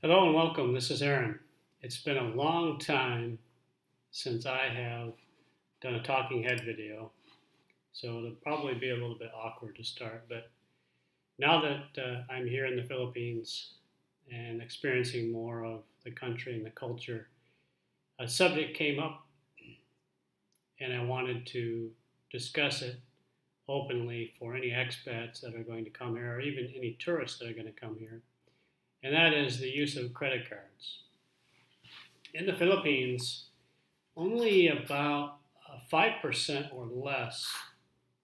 Hello and welcome. This is Aaron. It's been a long time since I have done a talking head video, so it'll probably be a little bit awkward to start. But now that I'm here in the Philippines and experiencing more of the country and the culture, a subject came up and I wanted to discuss it openly for any expats that are going to come here or even any tourists that are going to come here. And that is the use of credit cards. In the Philippines, only about 5% or less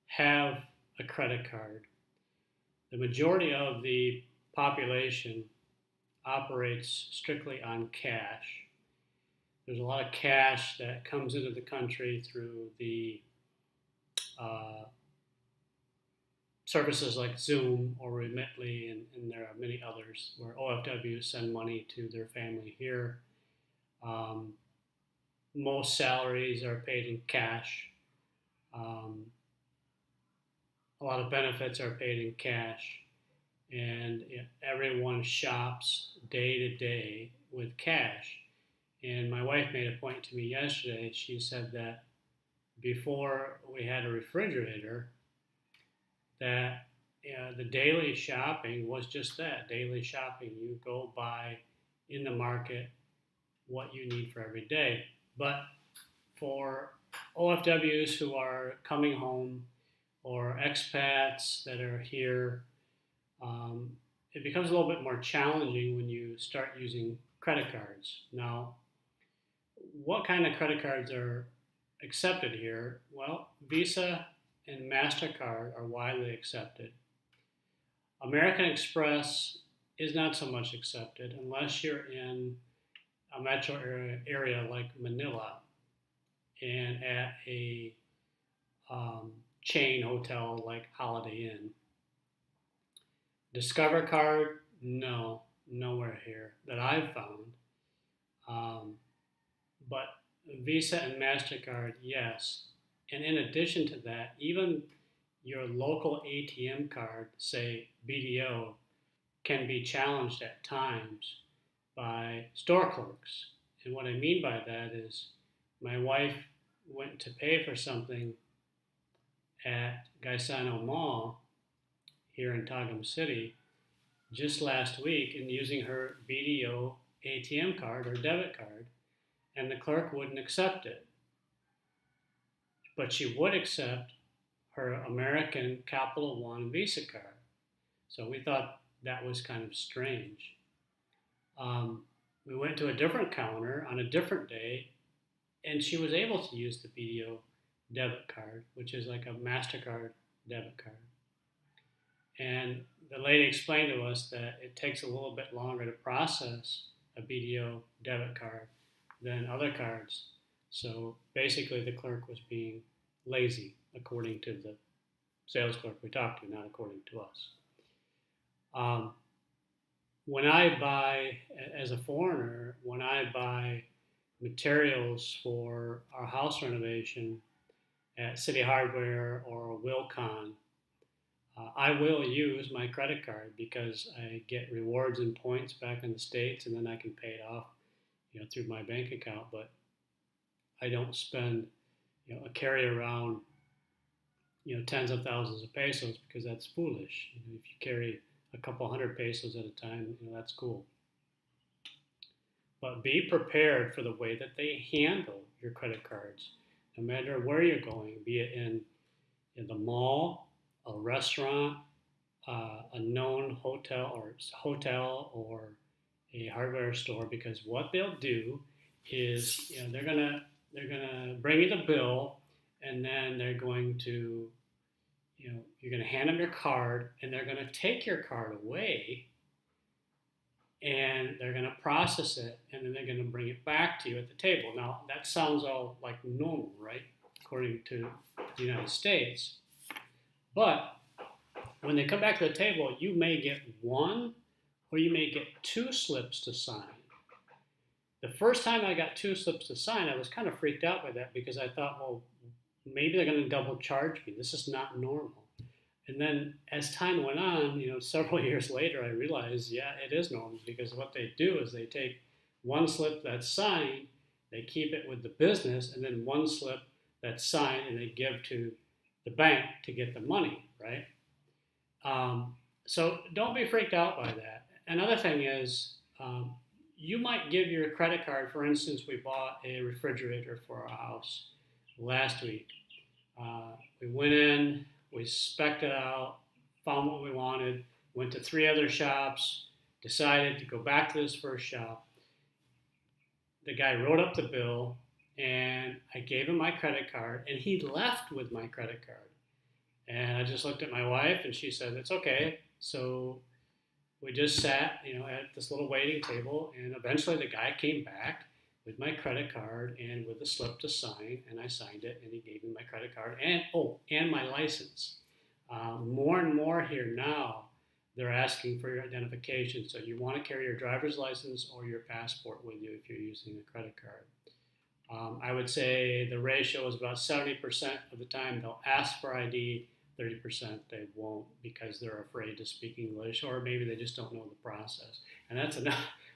have a credit card. The majority of the population operates strictly on cash. There's a lot of cash that comes into the country through the uh, services like Zoom or Remitly, and there are many others where OFWs send money to their family here. Um, Most salaries are paid in cash. Um, a lot of benefits are paid in cash, and everyone shops day to day with cash. And my wife made a point to me yesterday. She said that before we had a refrigerator, that the daily shopping was just that, daily shopping. You go buy in the market what you need for every day. But for OFWs who are coming home or expats that are here, um, it becomes a little bit more challenging when you start using credit cards. Now, what kind of credit cards are accepted here? Well, Visa and MasterCard are widely accepted. American Express is not so much accepted unless you're in a metro area like Manila and at a chain hotel like Holiday Inn. Discover Card, no, nowhere here that I've found. Um, but Visa and MasterCard, yes. And in addition to that, even your local ATM card, say BDO, can be challenged at times by store clerks. And what I mean by that is my wife went to pay for something at Gaisano Mall here in Tagum City just last week and using her BDO ATM card or debit card, and the clerk wouldn't accept it. But she would accept her American Capital One Visa card. So we thought that was kind of strange. We went to a different counter on a different day, and she was able to use the BDO debit card, which is like a MasterCard debit card. And the lady explained to us that it takes a little bit longer to process a BDO debit card than other cards. So basically, the clerk was being lazy, according to the sales clerk we talked to, not according to us. When I buy, as a foreigner, when I buy materials for our house renovation at City Hardware or Wilcon, I will use my credit card because I get rewards and points back in the States, and then I can pay it off, through my bank account. But I don't spend, carry around, tens of thousands of pesos because that's foolish. If you carry a couple hundred pesos at a time, that's cool. But be prepared for the way that they handle your credit cards, no matter where you're going, be it in the mall, a restaurant, a known hotel or a hardware store, because what they'll do is they're gonna bring you the bill, and then they're going to you're going to hand them your card, and they're going to take your card away, and they're going to process it, and then they're going to bring it back to you at the table. Now, that sounds all like normal, right, according to the United States. But when they come back to the table, you may get one or you may get two slips to sign. The first time I got two slips to sign, I was kind of freaked out by that because I thought, well, maybe they're going to double charge me. This is not normal. And then as time went on, several years later, I realized, yeah, it is normal because what they do is they take one slip that's signed, they keep it with the business, and then one slip that's signed and they give to the bank to get the money, right? Um, so don't be freaked out by that. Another thing is, you might give your credit card. For instance, we bought a refrigerator for our house last week. We went in, we spec'd it out, found what we wanted, went to three other shops, decided to go back to this first shop. The guy wrote up the bill, and I gave him my credit card, and he left with my credit card. And I just looked at my wife, and she said, "It's okay." So we just sat, at this little waiting table, and eventually the guy came back with my credit card and with a slip to sign, and I signed it, and he gave me my credit card and my license. More and more here now, they're asking for your identification, so you want to carry your driver's license or your passport with you if you're using a credit card. I would say the ratio is about 70% of the time they'll ask for ID, 30% they won't because they're afraid to speak English or maybe they just don't know the process. And that's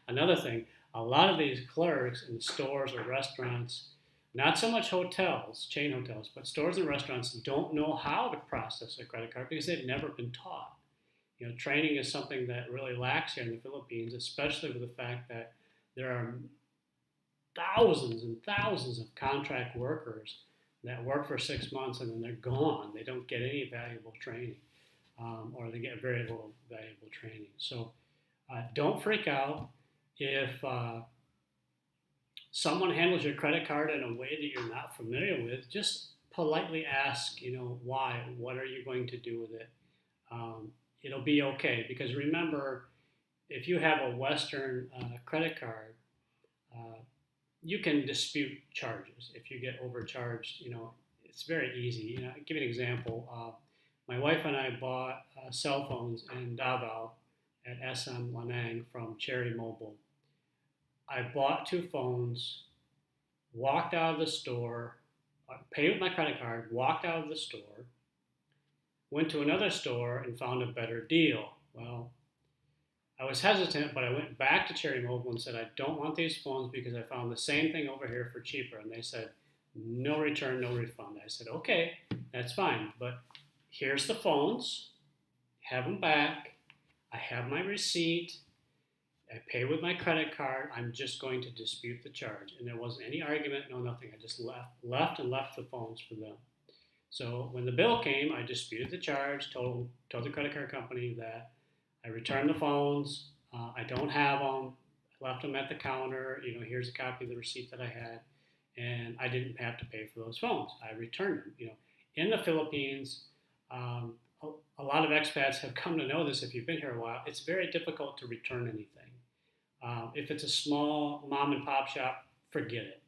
another thing. A lot of these clerks in stores or restaurants, not so much hotels, chain hotels, but stores and restaurants don't know how to process a credit card because they've never been taught. Training is something that really lacks here in the Philippines, especially with the fact that there are thousands and thousands of contract workers that work for 6 months and then they're gone. They don't get any valuable training, or they get very little valuable training. So don't freak out if someone handles your credit card in a way that you're not familiar with. Just politely ask, why? What are you going to do with it? It'll be okay because remember, if you have a Western credit card, you can dispute charges. If you get overcharged, it's very easy. I'll give you an example. My wife and I bought cell phones in Davao at SM Lanang from Cherry Mobile. I bought two phones, walked out of the store, paid with my credit card, walked out of the store, went to another store and found a better deal. Well, I was hesitant, but I went back to Cherry Mobile and said, I don't want these phones because I found the same thing over here for cheaper. And they said, no return, no refund. I said, okay, that's fine. But here's the phones. Have them back. I have my receipt. I pay with my credit card. I'm just going to dispute the charge. And there wasn't any argument, no nothing. I just left the phones for them. So when the bill came, I disputed the charge, told the credit card company that I returned the phones. I don't have them. I left them at the counter. Here's a copy of the receipt that I had, and I didn't have to pay for those phones. I returned them. In the Philippines, a lot of expats have come to know this. If you've been here a while, it's very difficult to return anything. If it's a small mom and pop shop, forget it.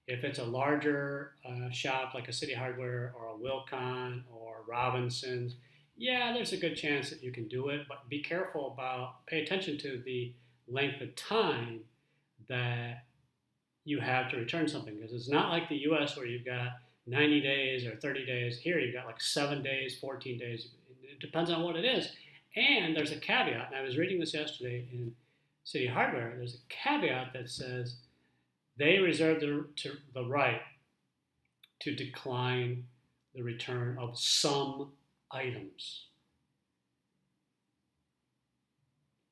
If it's a larger shop like a City Hardware or a Wilcon or Robinson's, yeah, there's a good chance that you can do it, but be careful pay attention to the length of time that you have to return something because it's not like the US where you've got 90 days or 30 days. Here you've got like 7 days, 14 days. It depends on what it is. And there's a caveat, and I was reading this yesterday in City Hardware. There's a caveat that says they reserve the right to decline the return of some items.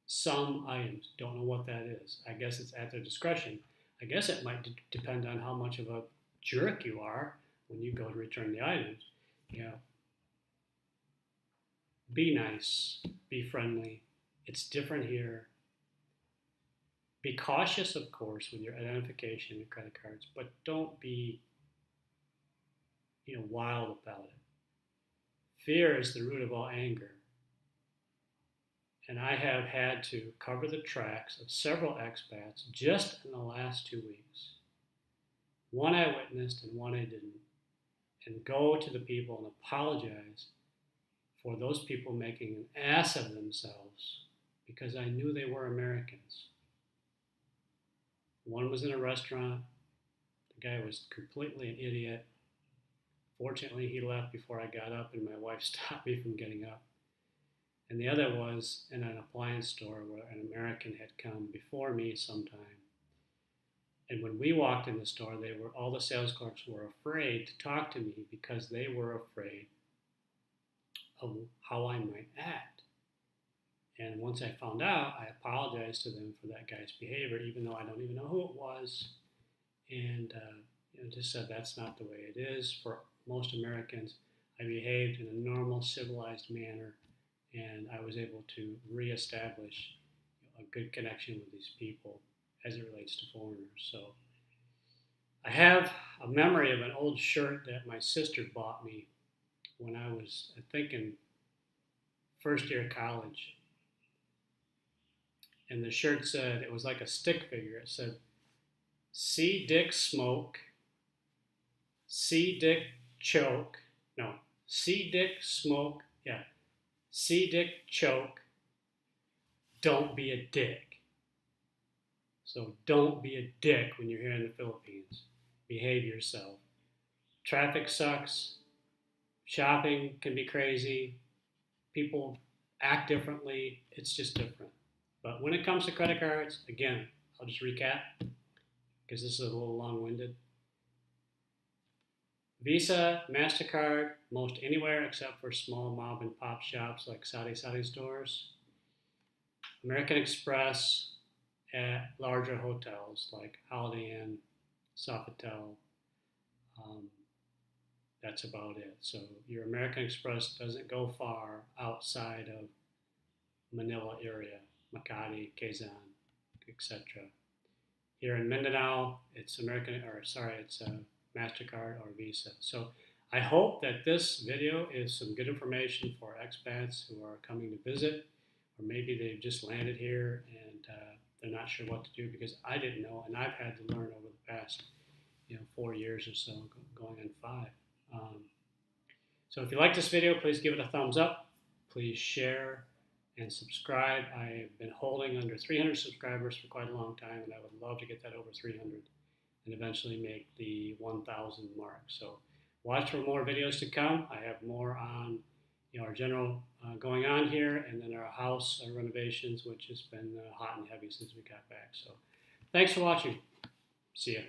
Some items. Don't know what that is. I guess it's at their discretion. I guess it might depend on how much of a jerk you are when you go to return the items. Be nice. Be friendly. It's different here. Be cautious, of course, with your identification and credit cards, but don't be, wild about it. Fear is the root of all anger. And I have had to cover the tracks of several expats just in the last 2 weeks. One I witnessed and one I didn't. And go to the people and apologize for those people making an ass of themselves because I knew they were Americans. One was in a restaurant. The guy was completely an idiot. Fortunately, he left before I got up, and my wife stopped me from getting up. And the other was in an appliance store where an American had come before me sometime. And when we walked in the store, all the sales clerks were afraid to talk to me because they were afraid of how I might act. And once I found out, I apologized to them for that guy's behavior, even though I don't even know who it was, and just said that's not the way it is. For most Americans, I behaved in a normal, civilized manner, and I was able to reestablish a good connection with these people as it relates to foreigners. So I have a memory of an old shirt that my sister bought me when I was, I think, in first year of college. And the shirt said, it was like a stick figure. It said, "See Dick smoke, see Dick choke." No, see Dick smoke. Yeah, see Dick choke. Don't be a dick. So don't be a dick when you're here in the Philippines. Behave yourself. Traffic sucks. Shopping can be crazy. People act differently. It's just different. But when it comes to credit cards, again, I'll just recap because this is a little long-winded. Visa, MasterCard, most anywhere except for small mom and pop shops like Sari stores. American Express at larger hotels like Holiday Inn, Sofitel. Um, that's about it. So your American Express doesn't go far outside of Manila area, Makati, Quezon, etc. Here in Mindanao, it's MasterCard or Visa. So I hope that this video is some good information for expats who are coming to visit, or maybe they've just landed here and they're not sure what to do, because I didn't know, and I've had to learn over the past 4 years or so, going on 5. So if you like this video, please give it a thumbs up. Please share and subscribe. I have been holding under 300 subscribers for quite a long time, and I would love to get that over 300 and eventually make the 1,000 mark. So watch for more videos to come. I have more on our general going on here, and then our house renovations, which has been hot and heavy since we got back. So thanks for watching. See ya.